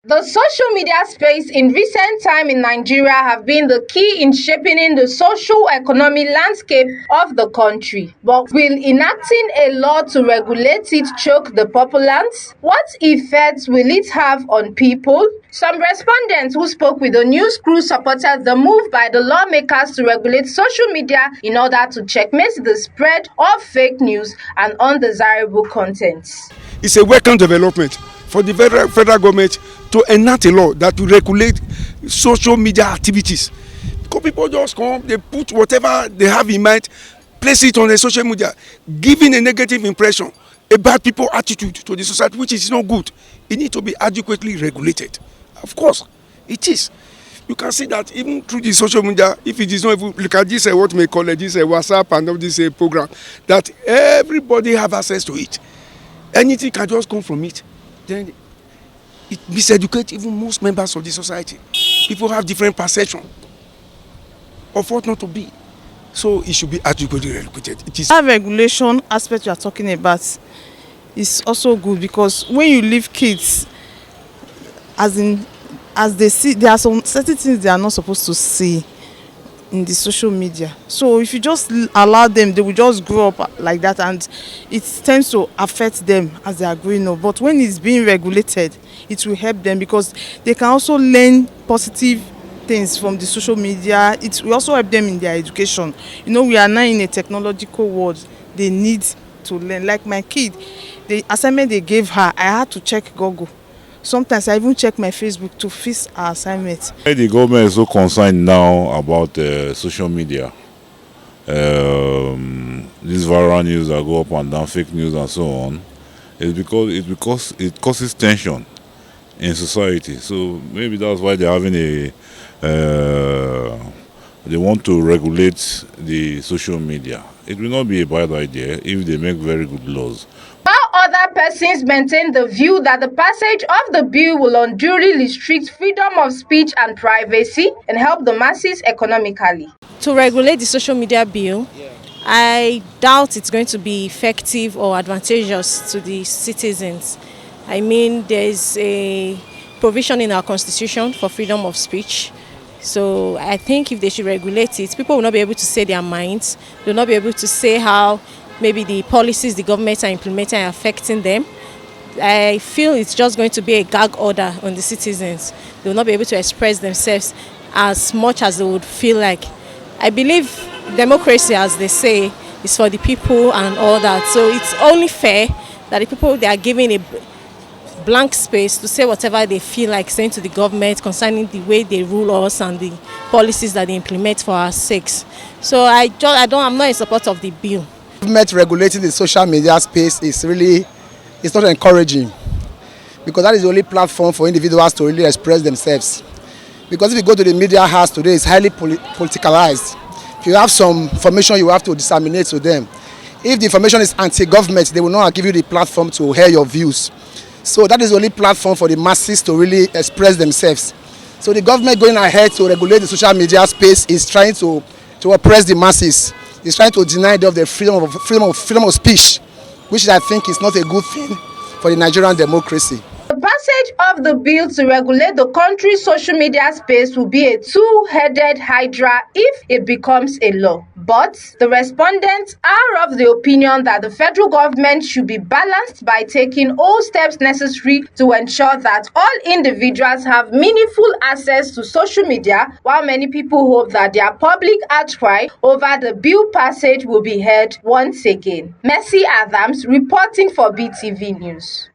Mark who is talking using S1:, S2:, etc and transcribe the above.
S1: The social media space in recent time in Nigeria have been the key in shaping in the socio-economic landscape of the country. But will enacting a law to regulate it choke the populace? What effects will it have on people? Some respondents who spoke with the news crew supported the move by the lawmakers to regulate social media in order to checkmate the spread of fake news and undesirable content.
S2: It's a welcome development for the federal government to enact a law that will regulate social media activities. Because people just come, they put whatever they have in mind, place it on the social media, giving a negative impression about people's attitude to the society, which is not good. It needs to be adequately regulated. Of course, it is. You can see that even through the social media, if it is not even, look at this, what we call it, this WhatsApp and all this program, that everybody have access to it. Anything can just come from it. Then it miseducates even most members of the society. People have different perception of what not to be. So it should be adequately regulated. It is.
S3: That regulation aspect you are talking about is also good, because when you leave kids, as they see, there are some certain things they are not supposed to see in the social media. So if you just allow them, they will just grow up like that, and it tends to affect them as they are growing up. But when it's being regulated, it will help them, because they can also learn positive things from the social media. It will also help them in their education. You know, we are now in a technological world. They need to learn. Like my kid, the assignment they gave her, I had to check Google. Sometimes I even check my Facebook to fix our assignment.
S4: The government is so concerned now about social media. These viral news that go up and down, fake news and so on, is because it causes tension in society. So maybe that's why they're having they want to regulate the social media. It will not be a bad idea if they make very good laws.
S1: Other persons maintain the view that the passage of the bill will unduly restrict freedom of speech and privacy and help the masses economically.
S5: To regulate the social media bill, I doubt it's going to be effective or advantageous to the citizens. I mean, there is a provision in our constitution for freedom of speech. So I think if they should regulate it, people will not be able to say their minds. They will not be able to say how maybe the policies the government are implementing are affecting them. I feel it's just going to be a gag order on the citizens. They will not be able to express themselves as much as they would feel like. I believe democracy, as they say, is for the people and all that. So it's only fair that the people, they are given a blank space to say whatever they feel like saying to the government concerning the way they rule us and the policies that they implement for our sakes. So I'm not in support of the bill.
S6: Government regulating the social media space it's not encouraging, because that is the only platform for individuals to really express themselves. Because if you go to the media house today, it's highly politicalized. If you have some information, you have to disseminate to them. If the information is anti-government, they will not give you the platform to hear your views. So that is the only platform for the masses to really express themselves. So the government going ahead to regulate the social media space is trying to oppress the masses. It's trying to deny them the freedom of speech, which I think is not a good thing for the Nigerian democracy.
S1: The passage of the bill to regulate the country's social media space will be a two-headed hydra if it becomes a law. But the respondents are of the opinion that the federal government should be balanced by taking all steps necessary to ensure that all individuals have meaningful access to social media, while many people hope that their public outcry over the bill passage will be heard once again. Mercy Adams reporting for BTV News.